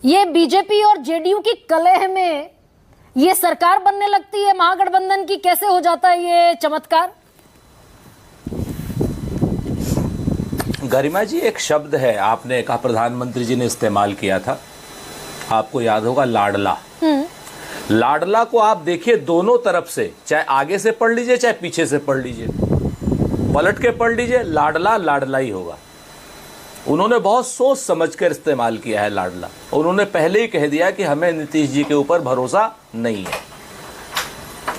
ये बीजेपी और जेडीयू की कलह में ये सरकार बनने लगती है महागठबंधन की, कैसे हो जाता है ये चमत्कार? गरिमा जी, एक शब्द है आपने कहा, प्रधानमंत्री जी ने इस्तेमाल किया था, आपको याद होगा, लाडला। लाडला को आप देखिए दोनों तरफ से, चाहे आगे से पढ़ लीजिए चाहे पीछे से पढ़ लीजिए, पलट के पढ़ लीजिए, लाडला लाडला ही होगा। उन्होंने बहुत सोच समझकर इस्तेमाल किया है लाडला। उन्होंने पहले ही कह दिया कि हमें नीतीश जी के ऊपर भरोसा नहीं है,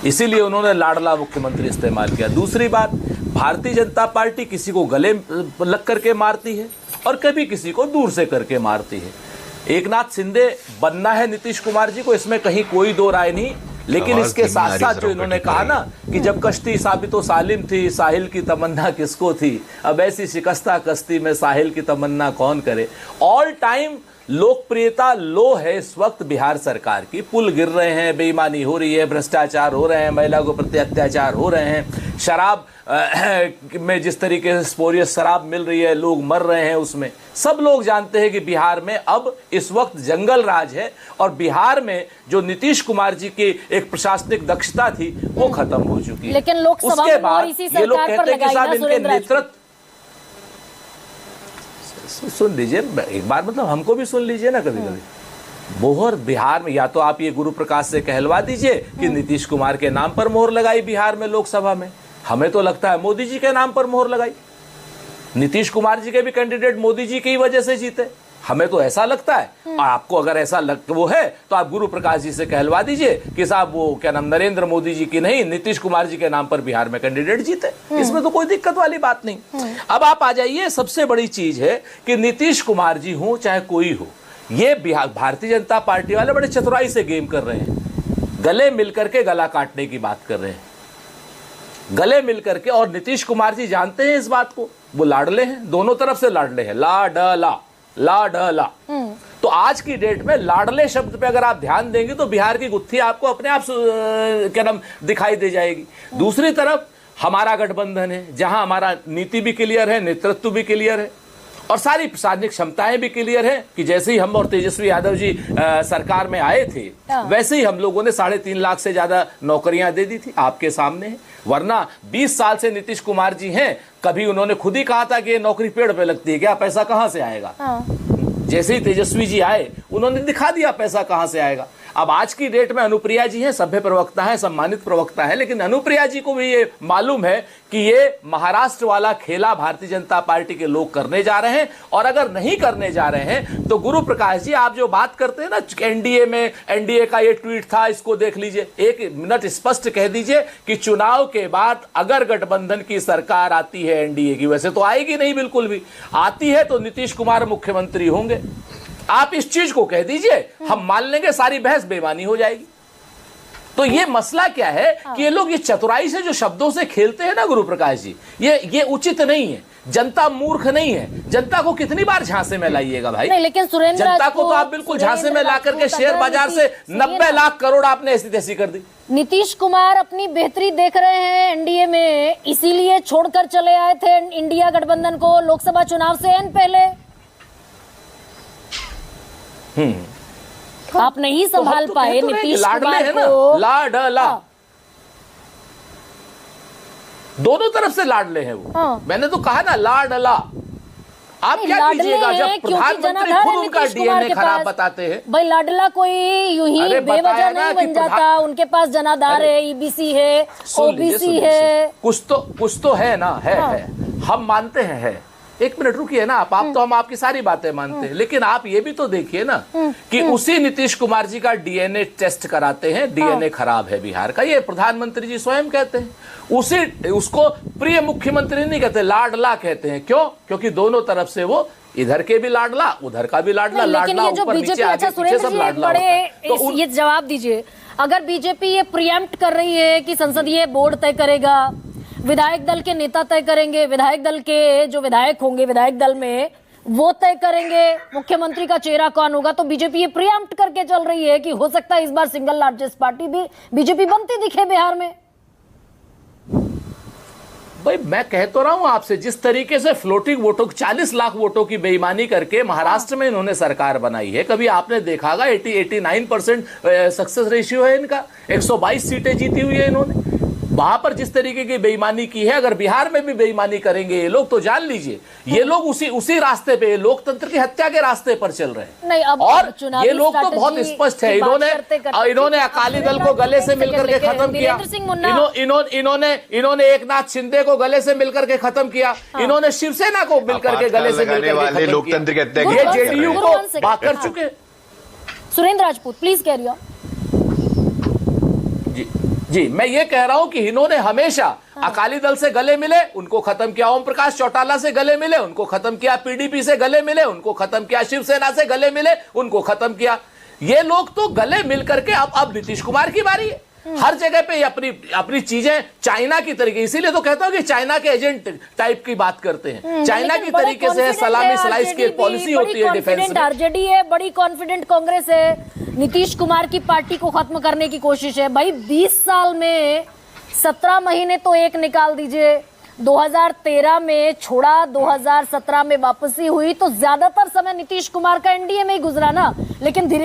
इसीलिए उन्होंने लाडला मुख्यमंत्री इस्तेमाल किया। दूसरी बात, भारतीय जनता पार्टी किसी को गले लग करके मारती है और कभी किसी को दूर से करके मारती है। एकनाथ शिंदे बनना है नीतीश कुमार जी को, इसमें कहीं कोई दो राय नहीं, लेकिन इसके साथ साथ जो इन्होंने कहा ना कि जब कश्ती साबितो सालिम थी, साहिल की तमन्ना किसको थी, अब ऐसी शिकस्ता कश्ती में साहिल की तमन्ना कौन करे। ऑल टाइम लोकप्रियता लो है इस वक्त बिहार सरकार की। पुल गिर रहे हैं, बेईमानी हो रही है, भ्रष्टाचार हो रहे हैं, महिला को प्रति अत्याचार हो रहे हैं, शराब में जिस तरीके से स्पोरियस शराब मिल रही है, लोग मर रहे हैं उसमें। सब लोग जानते हैं कि बिहार में अब इस वक्त जंगल राज है और बिहार में जो नीतीश कुमार जी की एक प्रशासनिक दक्षता थी वो खत्म हो चुकी है। लेकिन लोकसभा उसके में बाद ये लोग कहते हैं कि साहब इनके नेतृत्व, सुन लीजिए एक बार, मतलब हमको भी सुन लीजिए ना कभी कभी। मोहर बिहार में या तो आप ये गुरु प्रकाश से कहलवा दीजिए कि नीतीश कुमार के नाम पर मोहर लगाई बिहार में लोकसभा में। हमें तो लगता है मोदी जी के नाम पर मोहर लगाई। नीतीश कुमार जी के भी कैंडिडेट मोदी जी की वजह से जीते, हमें तो ऐसा लगता है। और आपको अगर ऐसा वो है तो आप गुरु प्रकाश जी से कहलवा दीजिए कि साहब वो क्या नाम, नरेंद्र मोदी जी की नहीं, नीतीश कुमार जी के नाम पर बिहार में कैंडिडेट जीते। इसमें तो कोई दिक्कत वाली बात नहीं। अब आप आ जाइए, सबसे बड़ी चीज है कि नीतीश कुमार जी हो चाहे कोई हो, ये बिहार भारतीय जनता पार्टी वाले बड़े चतुराई से गेम कर रहे हैं। गले मिलकर के गला काटने की बात कर रहे हैं, गले मिलकर के। और नीतीश कुमार जी जानते हैं इस बात को, वो लाडले हैं, दोनों तरफ से लाडले हैं, लाडला लाडला। तो आज की डेट में लाडले शब्द पे अगर आप ध्यान देंगे तो बिहार की गुत्थी आपको अपने आप क्या नाम दिखाई दे जाएगी। दूसरी तरफ हमारा गठबंधन है, जहां हमारा नीति भी क्लियर है, नेतृत्व भी क्लियर है और सारी प्रशासनिक क्षमताएं भी क्लियर है कि जैसे ही हम और तेजस्वी यादव जी सरकार में आए थे वैसे ही हम लोगों ने 3.5 लाख से ज्यादा नौकरियां दे दी थी, आपके सामने है। वरना 20 साल से नीतीश कुमार जी हैं, कभी उन्होंने खुद ही कहा था कि ये नौकरी पेड़ पे लगती है क्या, पैसा कहां से आएगा। जैसे ही तेजस्वी जी आए उन्होंने दिखा दिया पैसा कहां से आएगा। अब आज की डेट में अनुप्रिया जी हैं, सभ्य प्रवक्ता है, सम्मानित प्रवक्ता है, लेकिन अनुप्रिया जी को भी ये मालूम है कि ये महाराष्ट्र वाला खेला भारतीय जनता पार्टी के लोग करने जा रहे हैं। और अगर नहीं करने जा रहे हैं तो गुरु प्रकाश जी, आप जो बात करते हैं ना एनडीए में, एनडीए का ये ट्वीट था, इसको देख लीजिए, 1 मिनट स्पष्ट कह दीजिए कि चुनाव के बाद अगर गठबंधन की सरकार आती है एनडीए की, वैसे तो आएगी नहीं, बिल्कुल भी आती है तो नीतीश कुमार मुख्यमंत्री होंगे। आप इस चीज को कह दीजिए, हम मान लेंगे, सारी बहस बेईमानी हो जाएगी। तो ये मसला क्या है कि ये लोग ये चतुराई से जो शब्दों से खेलते हैं ना गुरु प्रकाश जी, ये उचित नहीं है। जनता मूर्ख नहीं है, जनता को कितनी बार झांसे में लाइएगा भाई। नहीं, लेकिन सुरेंद्र जनता को तो आप बिल्कुल झांसे में ला करके शेयर बाजार से 90 लाख करोड़ आपने ऐसी तैसी कर दी। नीतीश कुमार अपनी बेहतरी देख रहे हैं एनडीए में, इसीलिए छोड़कर चले आए थे इंडिया गठबंधन को लोकसभा चुनाव से एन पहले। आप नहीं संभाल पाए नीतीश कुमार को। लाडला दोनों तरफ से लाडले हैं वो। मैंने तो कहा ना लाडला। आप क्या कीजिएगा जब प्रधानमंत्री खुद उनका डीएनए खराब बताते हैं। भाई लाडला कोई यूं ही बेवजह नहीं बन जाता, उनके पास जनाधार है, ईबीसी है, ओबीसी है, कुछ तो है ना, है। हम मानते हैं। 1 मिनट रुकिए ना आप तो हम आपकी सारी बातें मानते हैं, लेकिन आप ये भी तो देखिए ना कि उसी नीतीश कुमार जी का डीएनए टेस्ट कराते हैं, डीएनए खराब है बिहार का, ये प्रधानमंत्री जी स्वयं कहते हैं। उसको प्रिय मुख्यमंत्री नहीं कहते, लाडला कहते हैं। क्यों? क्योंकि दोनों तरफ से वो, इधर के भी लाडला, उधर का भी लाडला, लाडला ऊपर नीचे आगे पीछे सब लाडला होता है। तो ये जवाब दीजिए, अगर बीजेपी ये प्रीएम्प्ट कर रही है कि संसदीय बोर्ड तय करेगा, विधायक दल के नेता तय करेंगे, विधायक दल के जो विधायक होंगे विधायक दल में वो तय करेंगे मुख्यमंत्री का चेहरा कौन होगा, तो बीजेपी ये प्रीएम्प्ट करके चल रही है कि हो सकता है इस बार सिंगल लार्जेस्ट पार्टी भी बीजेपी बनती दिखे बिहार में। भाई मैं कह तो रहा हूं आपसे, जिस तरीके से फ्लोटिंग वोटों 40 लाख वोटों की बेईमानी करके महाराष्ट्र में इन्होंने सरकार बनाई है, कभी आपने देखा होगा 89% सक्सेस रेशियो है इनका, 122 सीटें जीती हुई है इन्होंने। वहां पर जिस तरीके की बेईमानी की है, अगर बिहार में भी बेईमानी करेंगे ये लोग तो जान लीजिए ये लोग उसी रास्ते पे, लोकतंत्र की हत्या के रास्ते पर चल रहे हैं। नहीं, अब और चुनावी ये लोग तो बहुत स्पष्ट है, इन्होंने अकाली दल को गले से मिलकर के खत्म किया, इन्होंने एक नाथ शिंदे को गले से मिलकर के खत्म किया, इन्होंने शिवसेना को मिलकर के गले से मिलकर के लोकतंत्र की हत्या ये जेडीयू को बात कर चुके। Surendra Rajput please carry on. जी मैं ये कह रहा हूं कि इन्होंने हमेशा अकाली दल से गले मिले, उनको खत्म किया, ओम प्रकाश चौटाला से गले मिले, उनको खत्म किया, पीडीपी से गले मिले, उनको खत्म किया, शिवसेना से गले मिले, उनको खत्म किया। ये लोग तो गले मिल करके अब नीतीश कुमार की बारी है। हर जगह पे अपनी चीजें चाइना की तरीके, इसीलिए तो कहता हूं कि चाइना के एजेंट टाइप की बात करते हैं, चाइना की तरीके से सलामी स्लाइस की पॉलिसी होती है डिफेंस में। आरजेडी है, बड़ी कॉन्फिडेंट कांग्रेस है, नीतीश कुमार की पार्टी को खत्म करने की कोशिश है। भाई 20 साल में 17 महीने तो एक निकाल दीजिए, 2013 में छोड़ा, 2017 में वापसी हुई, तो ज्यादातर समय नीतीश कुमार का एनडीए में ही गुजरा ना, लेकिन धीरे